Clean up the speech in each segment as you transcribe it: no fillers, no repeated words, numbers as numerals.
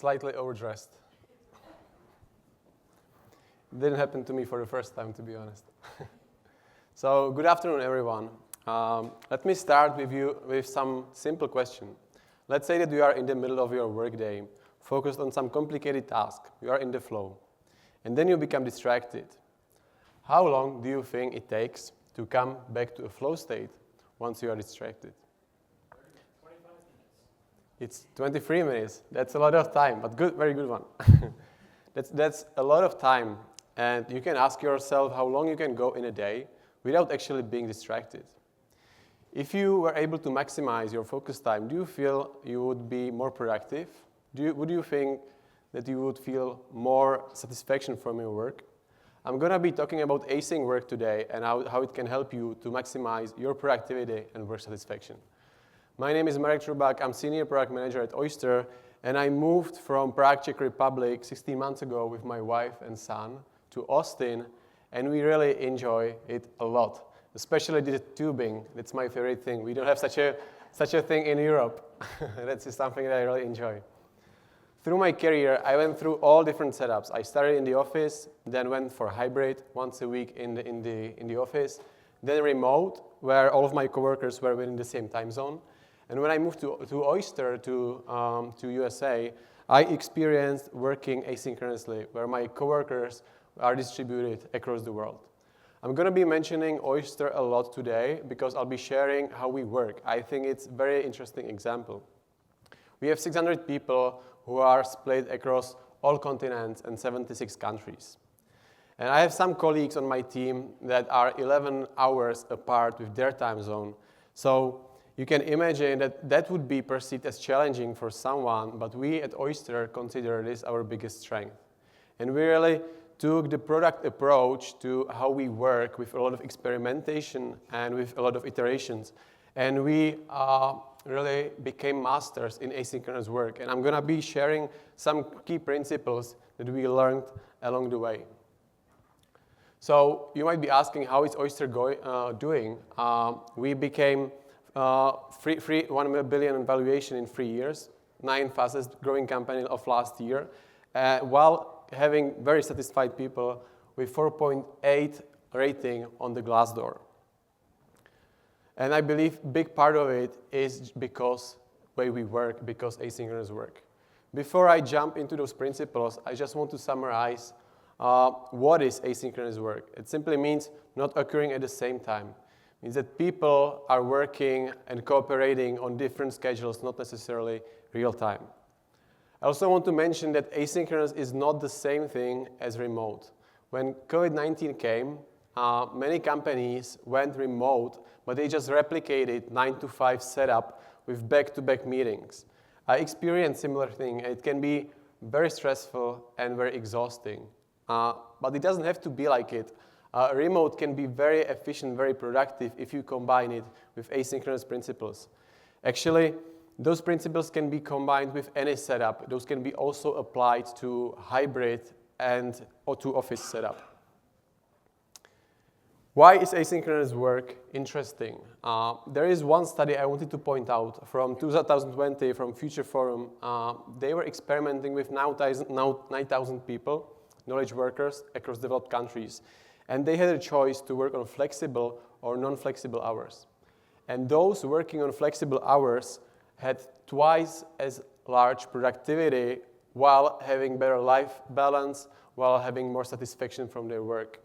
slightly overdressed. It didn't happen to me for the first time, to be honest. So, good afternoon, everyone. Let me start with some simple question. Let's say that you are in the middle of your workday, focused on some complicated task. You are in the flow. And then you become distracted. How long do you think it takes to come back to a flow state once you are distracted? 25 minutes. It's 23 minutes. That's a lot of time, but good, very good one. That's a lot of time. And you can ask yourself how long you can go in a day without actually being distracted. If you were able to maximize your focus time, do you feel you would be more productive? Would you think that you would feel more satisfaction from your work? I'm going to be talking about async work today and how it can help you to maximize your productivity and work satisfaction. My name is Marek Trubak. I'm Senior Product Manager at Oyster, and I moved from Prague, Czech Republic 16 months ago with my wife and son to Austin, and we really enjoy it a lot, especially the tubing. That's my favorite thing. We don't have such a thing in Europe. That's something that I really enjoy. Through my career, I went through all different setups. I started in the office, then went for hybrid, once a week in the office, then remote, where all of my coworkers were within the same time zone. And when I moved to Oyster, to USA, I experienced working asynchronously, where my coworkers are distributed across the world. I'm going to be mentioning Oyster a lot today because I'll be sharing how we work. I think it's a very interesting example. We have 600 people who are split across all continents and 76 countries. And I have some colleagues on my team that are 11 hours apart with their time zone. So you can imagine that that would be perceived as challenging for someone, but we at Oyster consider this our biggest strength. And we really took the product approach to how we work with a lot of experimentation and with a lot of iterations. And we really became masters in asynchronous work. And I'm going to be sharing some key principles that we learned along the way. So you might be asking, how is Oyster doing? We became 1 billion in valuation in 3 years, 9th fastest growing company of last year, while having very satisfied people with 4.8 rating on the Glassdoor. And I believe a big part of it is because the way we work, because asynchronous work. Before I jump into those principles, I just want to summarize what is asynchronous work. It simply means not occurring at the same time. It means that people are working and cooperating on different schedules, not necessarily real time. I also want to mention that asynchronous is not the same thing as remote. When COVID-19 came, many companies went remote, but they just replicated 9-to-5 setup with back-to-back meetings. I experienced similar thing. It can be very stressful and very exhausting, but it doesn't have to be like it. Remote can be very efficient, very productive if you combine it with asynchronous principles. Actually, those principles can be combined with any setup. Those can be also applied to hybrid or to office setup. Why is asynchronous work interesting? There is one study I wanted to point out from 2020 from Future Forum. They were experimenting with now 9,000 people, knowledge workers across developed countries. And they had a choice to work on flexible or non-flexible hours. And those working on flexible hours had twice as large productivity while having better life balance, while having more satisfaction from their work.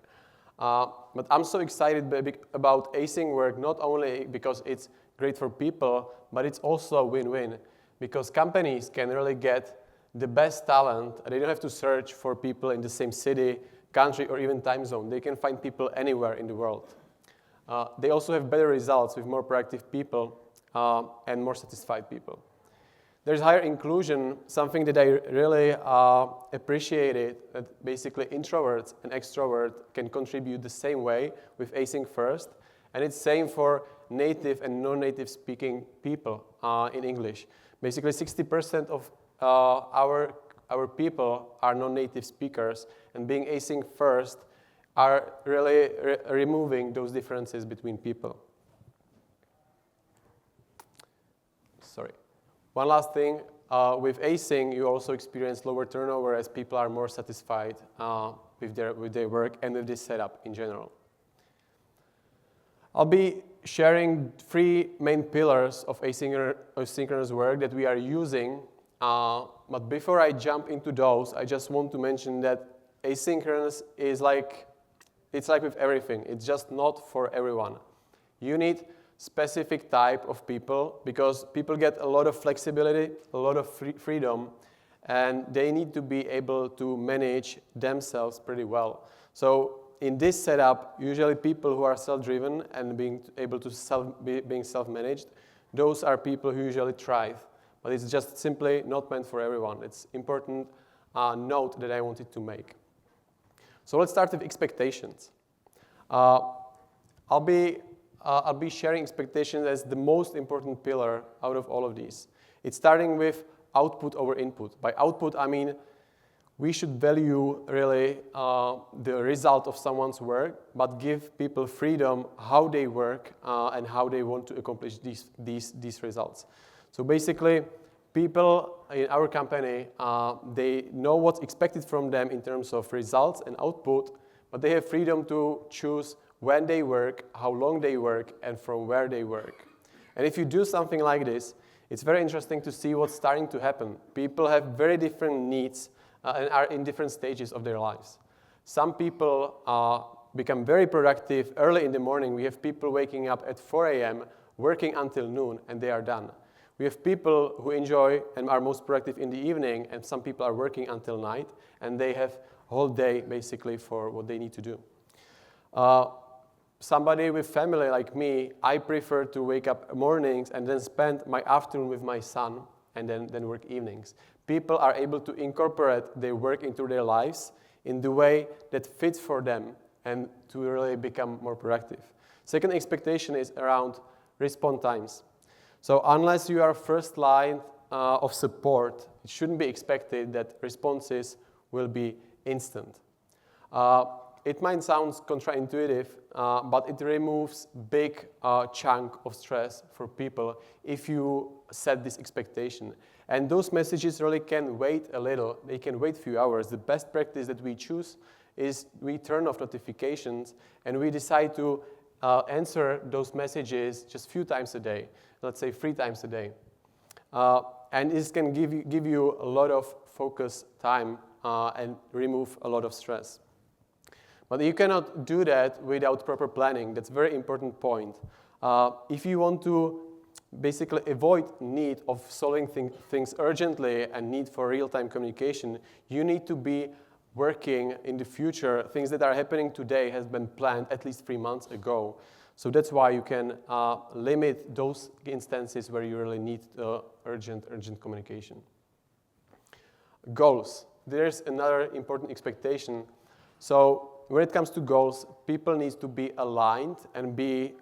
But I'm so excited about async work, not only because it's great for people, but it's also a win-win, because companies can really get the best talent. They don't have to search for people in the same city, country, or even time zone. They can find people anywhere in the world. They also have better results with more proactive people and more satisfied people. There's higher inclusion, something that I really appreciated, that basically introverts and extroverts can contribute the same way with async first, and it's same for native and non-native speaking people in English. Basically 60% of our people are non-native speakers, and being async first are really removing those differences between people. Sorry. One last thing, with async, you also experience lower turnover as people are more satisfied with their work and with this setup in general. I'll be sharing 3 main pillars of asynchronous work that we are using, but before I jump into those, I just want to mention that asynchronous is it's like with everything. It's just not for everyone. You need specific type of people because people get a lot of flexibility, a lot of freedom, and they need to be able to manage themselves pretty well. So in this setup, usually people who are self-driven and being able to being self-managed, those are people who usually thrive. But it's just simply not meant for everyone. It's important note that I wanted to make. So let's start with expectations. I'll be sharing expectations as the most important pillar out of all of these. It's starting with output over input. By output, I mean we should value really the result of someone's work, but give people freedom how they work and how they want to accomplish these results. So basically, people in our company, they know what's expected from them in terms of results and output, but they have freedom to choose when they work, how long they work, and from where they work. And if you do something like this, it's very interesting to see what's starting to happen. People have very different needs and are in different stages of their lives. Some people become very productive early in the morning. We have people waking up at 4 a.m., working until noon, and they are done. We have people who enjoy and are most productive in the evening, and some people are working until night, and they have a whole day basically for what they need to do. Somebody with family like me, I prefer to wake up mornings and then spend my afternoon with my son and then work evenings. People are able to incorporate their work into their lives in the way that fits for them and to really become more productive. Second expectation is around response times. So unless you are first line of support, it shouldn't be expected that responses will be instant. It might sound counterintuitive, but it removes big chunk of stress for people if you set this expectation. And those messages really can wait a little. They can wait a few hours. The best practice that we choose is we turn off notifications and we decide to answer those messages just a few times a day, let's say 3 times a day. And this can give you a lot of focus time and remove a lot of stress. But you cannot do that without proper planning. That's a very important point. If you want to basically avoid need of solving things urgently and need for real-time communication, you need to be working in the future. Things that are happening today has been planned at least 3 months ago. So that's why you can limit those instances where you really need urgent communication. Goals. There's another important expectation. So when it comes to goals, people need to be aligned and be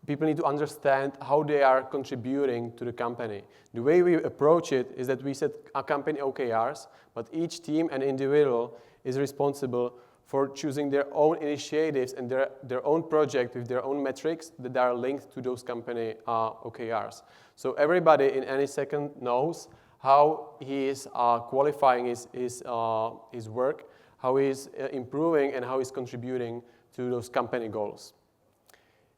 people need to understand how they are contributing to the company. The way we approach it is that we set company OKRs, but each team and individual is responsible for choosing their own initiatives and their own project with their own metrics that are linked to those company OKRs. So everybody in any second knows how he is qualifying his work, how he is improving, and how he's contributing to those company goals.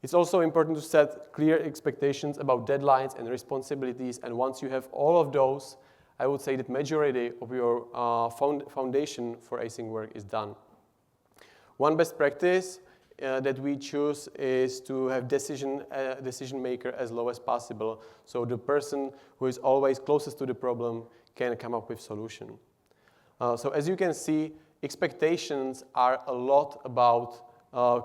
It's also important to set clear expectations about deadlines and responsibilities, and once you have all of those, I would say that majority of your foundation for async work is done. One best practice that we choose is to have decision maker as low as possible, so the person who is always closest to the problem can come up with solution. So as you can see, expectations are a lot about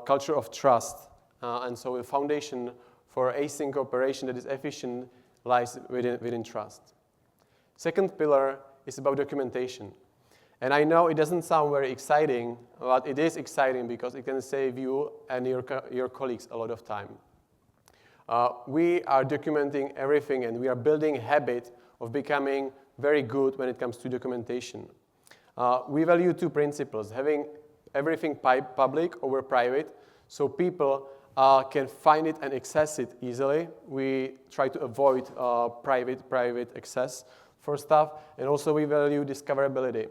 culture of trust. And so the foundation for async operation that is efficient lies within trust. Second pillar is about documentation. And I know it doesn't sound very exciting, but it is exciting because it can save you and your colleagues a lot of time. We are documenting everything, and we are building a habit of becoming very good when it comes to documentation. We value 2 principles, having everything public over private, so people can find it and access it easily. We try to avoid private access for stuff, and also we value discoverability.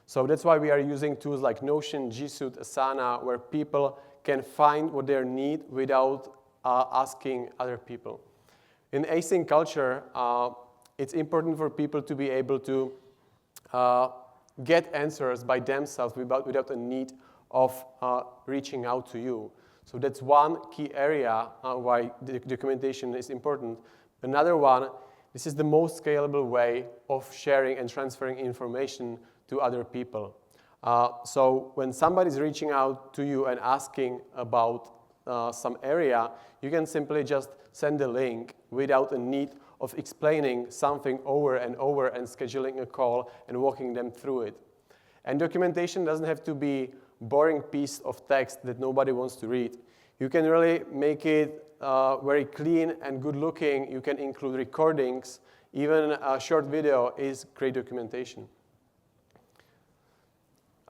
So that's why we are using tools like Notion, G Suite, Asana, where people can find what they need without asking other people. In async culture, it's important for people to be able to get answers by themselves without a need of reaching out to you. So that's one key area why the documentation is important. Another one, this is the most scalable way of sharing and transferring information to other people. So when somebody's reaching out to you and asking about some area, you can simply just send a link without a need of explaining something over and scheduling a call and walking them through it. And documentation doesn't have to be boring piece of text that nobody wants to read. You can really make it very clean and good looking. You can include recordings. Even a short video is great documentation.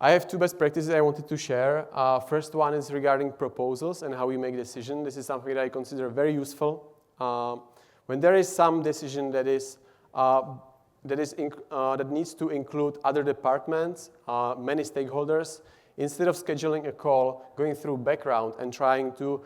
I have two best practices I wanted to share. First one is regarding proposals and how we make decisions. This is something that I consider very useful. When there is some decision that needs to include other departments, many stakeholders, instead of scheduling a call, going through background and trying to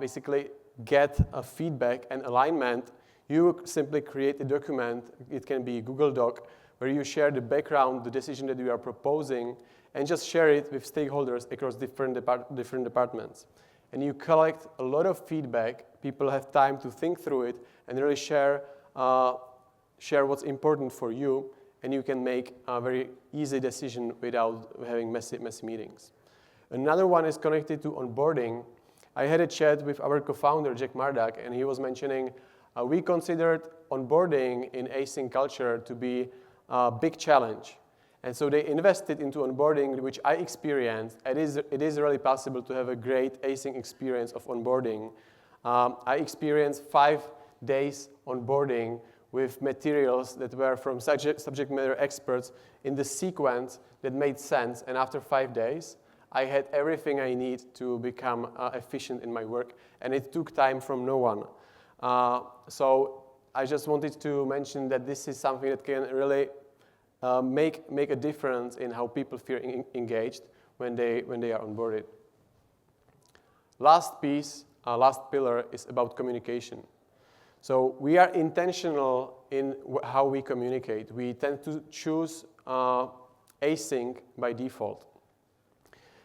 basically get a feedback and alignment, you simply create a document. It can be a Google Doc, where you share the background, the decision that you are proposing, and just share it with stakeholders across different departments. And you collect a lot of feedback. People have time to think through it and really share what's important for you, and you can make a very easy decision without having messy meetings. Another one is connected to onboarding. I had a chat with our co-founder, Jack Mardak, and he was mentioning we considered onboarding in async culture to be a big challenge. And so they invested into onboarding, which I experienced. It is really possible to have a great async experience of onboarding. I experienced 5 days onboarding with materials that were from subject matter experts in the sequence that made sense. And after 5 days, I had everything I need to become efficient in my work. And it took time from no one. So I just wanted to mention that this is something that can really make a difference in how people feel engaged when they are onboarded. Last pillar is about communication. So we are intentional in how we communicate. We tend to choose async by default.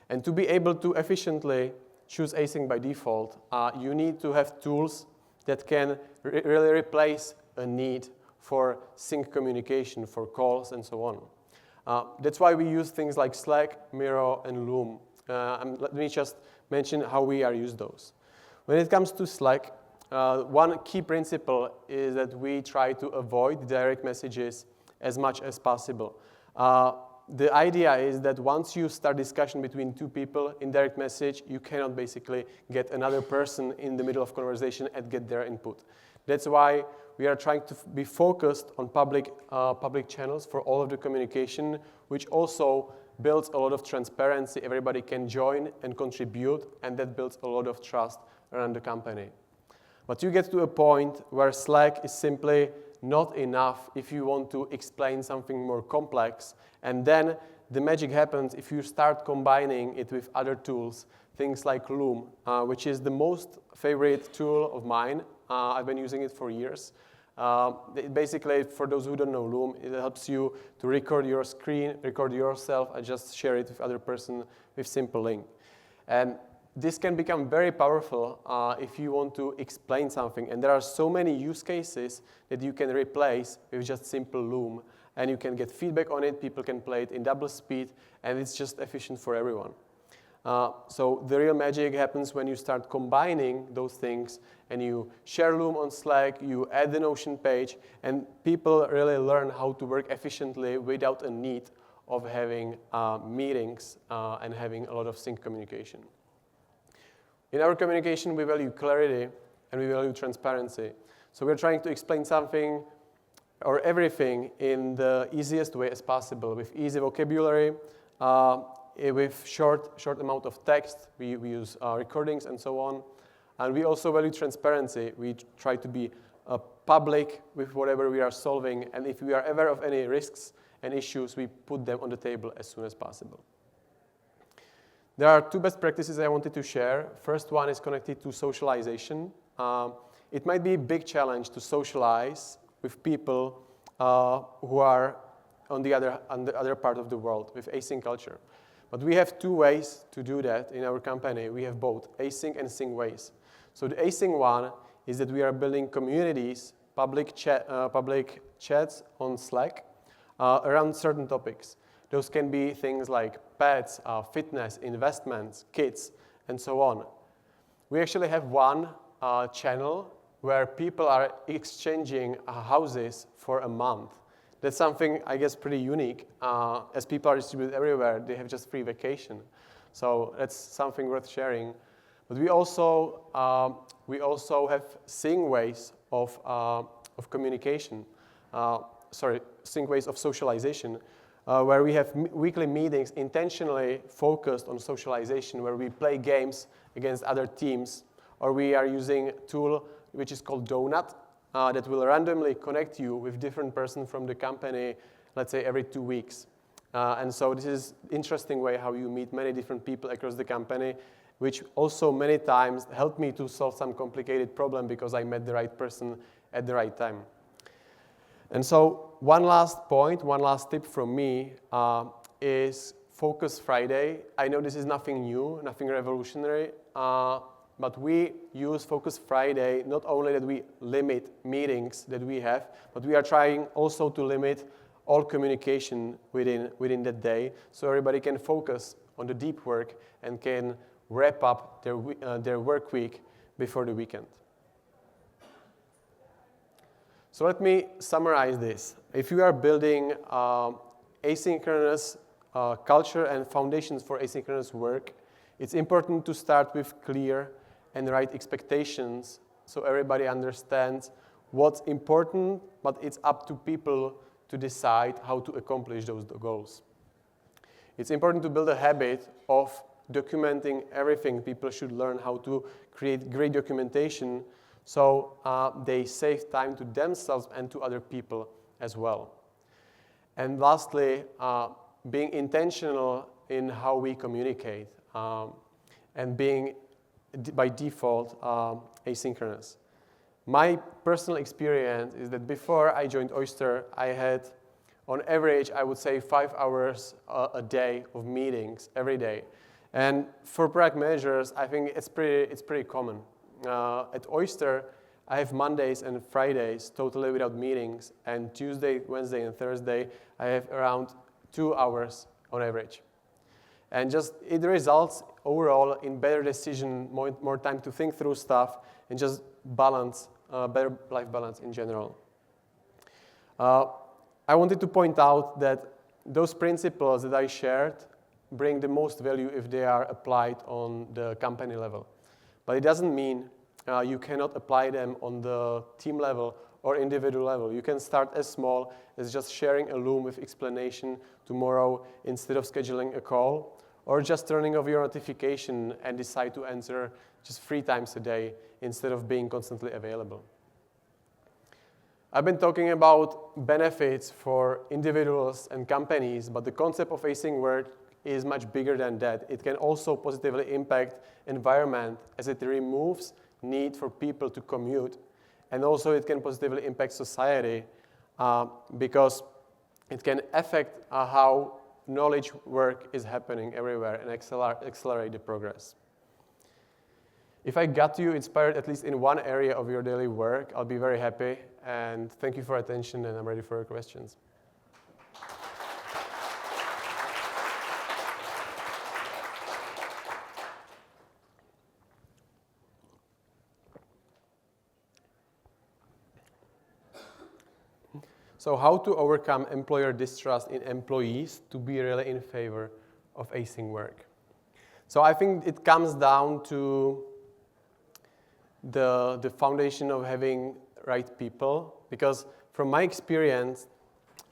And to be able to efficiently choose async by default, you need to have tools that can really replace a need for sync communication, for calls, and so on. That's why we use things like Slack, Miro, and Loom. Let me just mention how we use those. When it comes to Slack, one key principle is that we try to avoid direct messages as much as possible. The idea is that once you start discussion between two people in direct message, you cannot basically get another person in the middle of conversation and get their input. That's why we are trying to be focused on public channels for all of the communication, which also builds a lot of transparency. Everybody can join and contribute, and that builds a lot of trust around the company. But you get to a point where Slack is simply not enough if you want to explain something more complex. And then the magic happens if you start combining it with other tools, things like Loom, which is the most favorite tool of mine. I've been using it for years. Basically, for those who don't know Loom, it helps you to record your screen, record yourself, and just share it with other person with simple link. And this can become very powerful if you want to explain something. And there are so many use cases that you can replace with just simple Loom. And you can get feedback on it, people can play it in double speed, and it's just efficient for everyone. So the real magic happens when you start combining those things and you share Loom on Slack, you add the Notion page, and people really learn how to work efficiently without a need of having meetings and having a lot of sync communication. In our communication, we value clarity and we value transparency. So we're trying to explain something or everything in the easiest way as possible with easy vocabulary. with short amount of text. We use recordings and so on. And we also value transparency. We try to be public with whatever we are solving. And if we are aware of any risks and issues, we put them on the table as soon as possible. There are 2 best practices I wanted to share. First one is connected to socialization. It might be a big challenge to socialize with people who are on the other part of the world with async culture. But we have 2 ways to do that in our company. We have both async and sync ways. So the async one is that we are building communities, public chats on Slack around certain topics. Those can be things like pets, fitness, investments, kids, and so on. We actually have one channel where people are exchanging houses for a month. That's something, I guess, pretty unique. As people are distributed everywhere, they have just free vacation. So that's something worth sharing. But we also have sync ways of communication. Sync ways of socialization, where we have weekly meetings intentionally focused on socialization, where we play games against other teams, or we are using a tool which is called Donut that will randomly connect you with different person from the company, let's say every 2 weeks. And so this is an interesting way how you meet many different people across the company, which also many times helped me to solve some complicated problem because I met the right person at the right time. And so one last point, one last tip from me is Focus Friday. I know this is nothing new, nothing revolutionary, but we use Focus Friday not only that we limit meetings that we have, but we are trying also to limit all communication within that day so everybody can focus on the deep work and can wrap up their work week before the weekend. So let me summarize this. If you are building asynchronous culture and foundations for asynchronous work, it's important to start with clear and right expectations so everybody understands what's important, but it's up to people to decide how to accomplish those goals. It's important to build a habit of documenting everything. People should learn how to create great documentation so they save time to themselves and to other people as well. And lastly, being intentional in how we communicate and being, by default, asynchronous. My personal experience is that before I joined Oyster, I had, on average, I would say 5 hours a day of meetings every day. And for product managers, I think it's pretty common. At Oyster, I have Mondays and Fridays totally without meetings, and Tuesday, Wednesday, and Thursday, I have around 2 hours on average. And just it results overall in better decision, more time to think through stuff, and just balance, better life balance in general. I wanted to point out that those principles that I shared bring the most value if they are applied on the company level. But it doesn't mean you cannot apply them on the team level or individual level. You can start as small as just sharing a Loom with explanation tomorrow instead of scheduling a call, or just turning off your notification and decide to answer just 3 times a day instead of being constantly available. I've been talking about benefits for individuals and companies, but the concept of async work is much bigger than that. It can also positively impact environment as it removes need for people to commute, and also it can positively impact society because it can affect how knowledge work is happening everywhere and accelerate the progress. If I got you inspired at least in one area of your daily work, I'll be very happy, and thank you for your attention, and I'm ready for your questions. So how to overcome employer distrust in employees to be really in favor of async work? So I think it comes down to the foundation of having right people, because from my experience,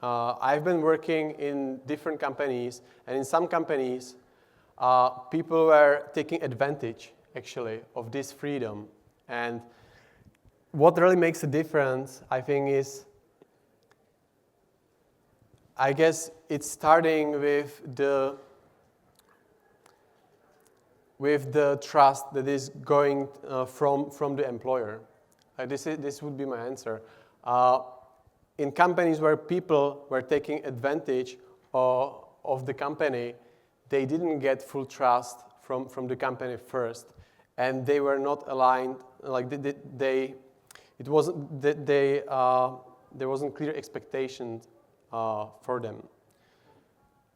I've been working in different companies, and in some companies, people were taking advantage, actually, of this freedom. And what really makes a difference, I think, is, I guess, it's starting with the trust that is going from the employer. This would be my answer. In companies where people were taking advantage of the company, they didn't get full trust from the company first, and they were not aligned. Like there wasn't clear expectations for them.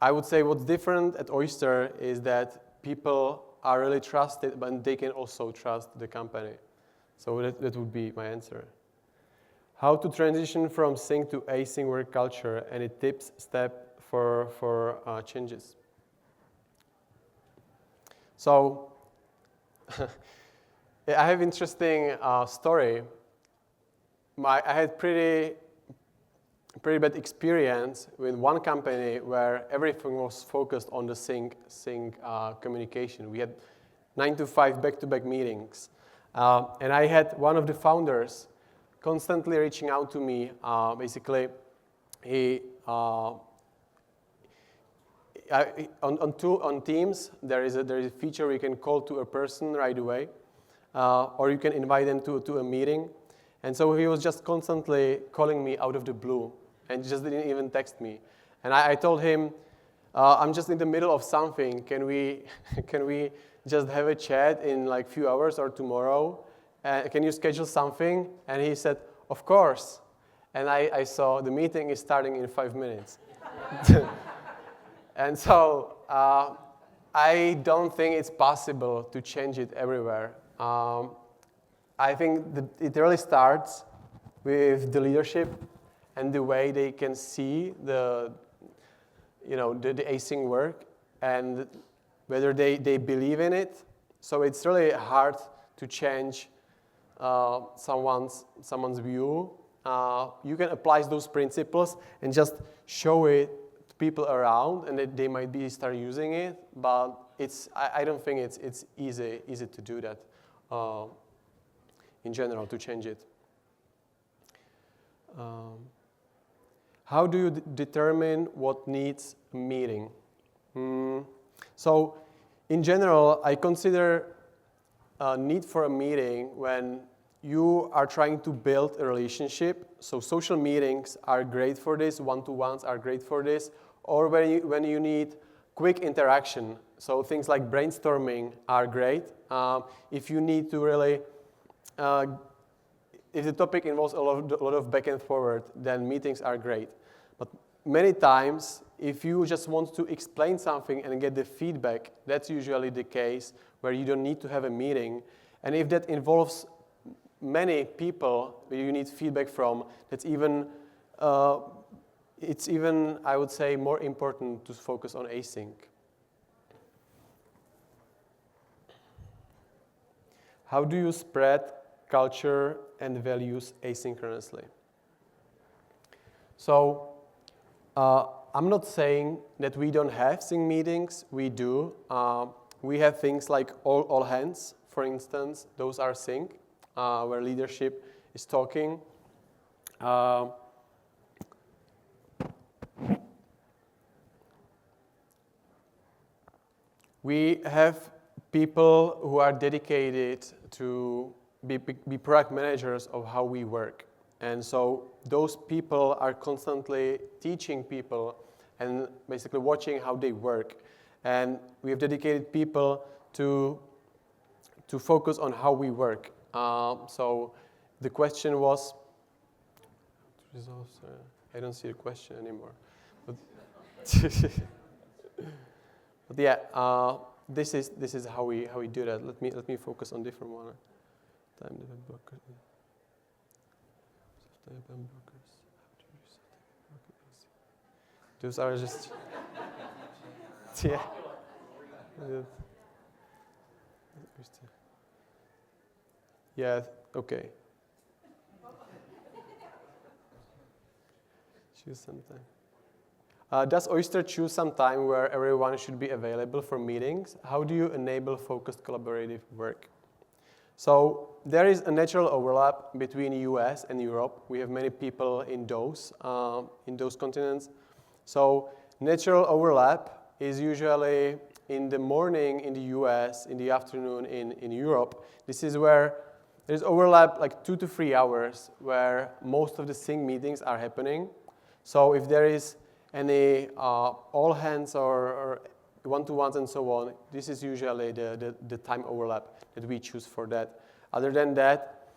I would say what's different at Oyster is that people are really trusted, but they can also trust the company. So that would be my answer. How to transition from sync to async work culture, any tips, step for changes? So I have interesting story. I had pretty bad experience with one company where everything was focused on the sync communication. We had 9 to 5 back-to-back meetings. And I had one of the founders constantly reaching out to me. Basically, he on Teams, there is a feature where you can call to a person right away, or you can invite them to a meeting. And so he was just constantly calling me out of the blue and just didn't even text me. And I told him, I'm just in the middle of something. Can we just have a chat in like few hours or tomorrow? Can you schedule something? And he said, of course. And I saw the meeting is starting in 5 minutes. And so I don't think it's possible to change it everywhere. I think it really starts with the leadership and the way they can see the async work and whether they believe in it. So it's really hard to change someone's view. You can apply those principles and just show it to people around, and they might start using it. But I don't think it's easy to do that in general, to change it. How do you determine what needs a meeting? So in general, I consider a need for a meeting when you are trying to build a relationship. So social meetings are great for this, one-to-ones are great for this, or when you need quick interaction. So things like brainstorming are great. If you need to really, if the topic involves a lot of back and forward, then meetings are great. But many times, if you just want to explain something and get the feedback, that's usually the case where you don't need to have a meeting. And if that involves many people that you need feedback from, it's even, I would say, more important to focus on async. How do you spread culture and values asynchronously? So I'm not saying that we don't have sync meetings. We do. We have things like all hands, for instance. Those are sync, where leadership is talking. We have people who are dedicated to be product managers of how we work. And so those people are constantly teaching people and basically watching how they work. And we have dedicated people to focus on how we work. So the question was, I don't see the question anymore. But yeah, this is how we do that. Let me focus on different one. Time different blockers. Those are just yeah. Yeah. Okay. Choose sometime. Does Oyster choose some time where everyone should be available for meetings? How do you enable focused collaborative work? So there is a natural overlap between US and Europe. We have many people in those continents. So natural overlap is usually in the morning in the US, in the afternoon in Europe. This is where there's overlap like 2 to 3 hours where most of the sync meetings are happening. So if there is any all hands or one-to-ones and so on, this is usually the time overlap that we choose for that. Other than that,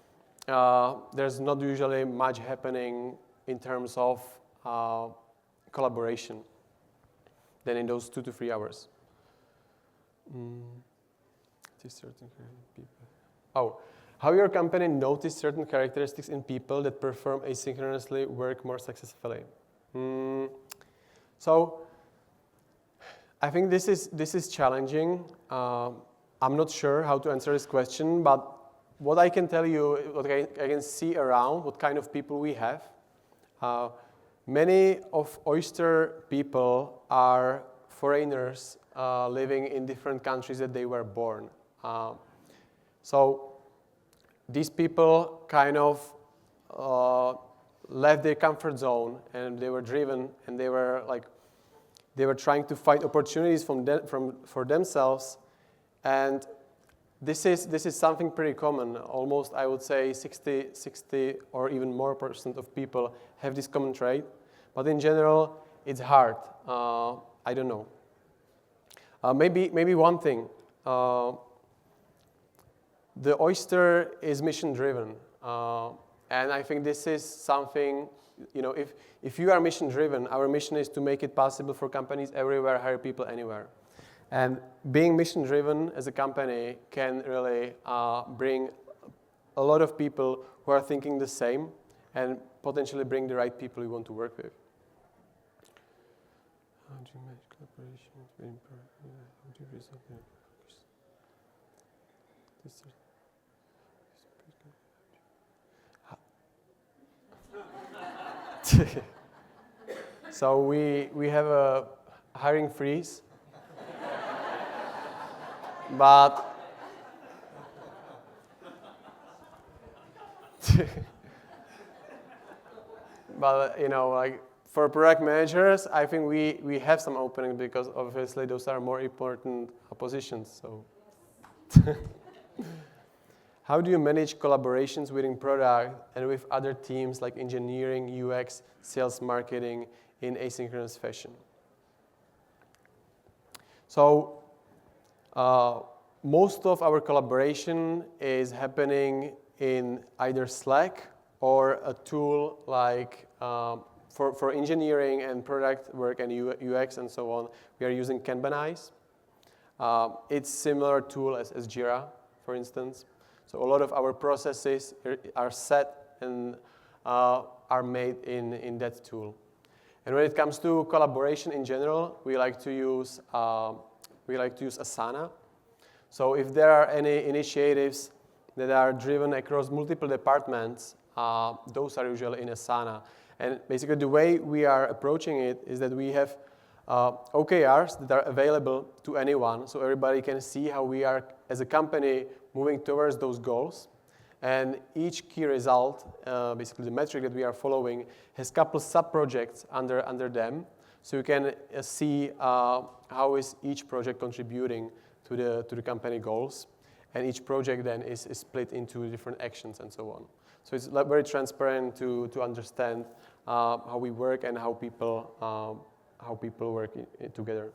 there's not usually much happening in terms of collaboration than in those 2 to 3 hours. How your company noticed certain characteristics in people that perform asynchronously work more successfully? So I think this is challenging. I'm not sure how to answer this question, but what I can tell you, what I can see around, what kind of people we have. Many of Oyster people are foreigners living in different countries that they were born. So these people kind of left their comfort zone, and they were driven, and they were trying to find opportunities for themselves, and this is something pretty common. Almost, I would say, 60 or even more % of people have this common trait, but in general, it's hard. I don't know. Maybe one thing. The Oyster is mission-driven, and I think this is something, if you are mission-driven, our mission is to make it possible for companies everywhere, hire people anywhere. And being mission-driven as a company can really bring a lot of people who are thinking the same and potentially bring the right people you want to work with. How do you manage collaboration? How do you resolve it? So we have a hiring freeze, but for product managers, I think we have some openings because obviously those are more important positions. So, how do you manage collaborations within product and with other teams like engineering, UX, sales, marketing in asynchronous fashion? So, most of our collaboration is happening in either Slack or a tool like for engineering and product work and UX and so on. We are using Kanbanize. It's similar tool as Jira, for instance. So a lot of our processes are set and are made in that tool. And when it comes to collaboration in general, we like to use Asana. So if there are any initiatives that are driven across multiple departments, those are usually in Asana. And basically the way we are approaching it is that we have OKRs that are available to anyone, so everybody can see how we are, as a company, moving towards those goals. And each key result, basically the metric that we are following, has a couple sub-projects under them, so you can see how is each project contributing to the company goals. And each project then is split into different actions and so on. So it's very transparent to understand how we work and how people work together.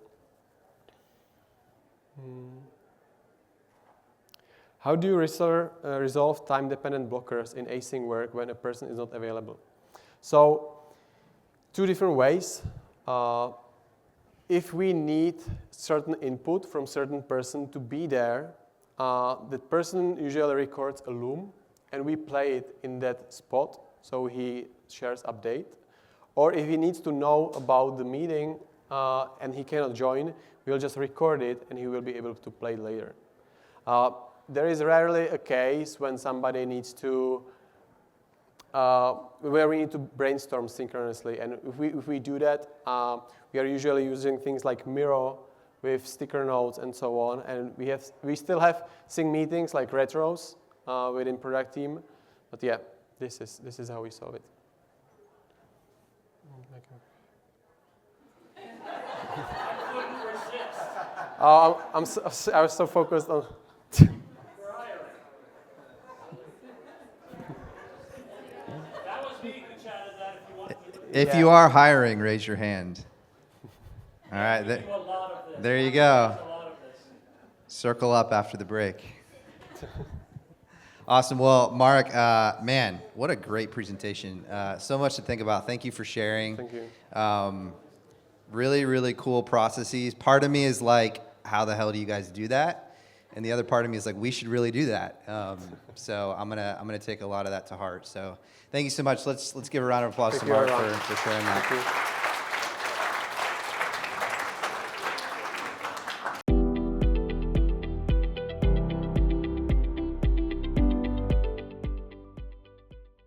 How do you resolve time-dependent blockers in async work when a person is not available? So, 2 different ways. If we need certain input from certain person to be there, the person usually records a loom, and we play it in that spot, so he shares update. Or if he needs to know about the meeting and he cannot join, we'll just record it, and he will be able to play it later. There is rarely a case when somebody needs to where we need to brainstorm synchronously. And if we do that, we are usually using things like Miro with sticker notes and so on. And we still have sync meetings like retros within product team. But yeah, this is how we solve it. I was so focused on. That was me who chatted that. If you want to do If you are hiring, raise your hand. All right, a lot of this. there you go. A lot of this. Circle up after the break. Awesome. Well, Mark, man, what a great presentation. So much to think about. Thank you for sharing. Thank you. Really, really cool processes. Part of me is like, how the hell do you guys do that? And the other part of me is like, we should really do that. So I'm gonna take a lot of that to heart. So thank you so much. Let's give a round of applause to Mark for sharing that. Thank you.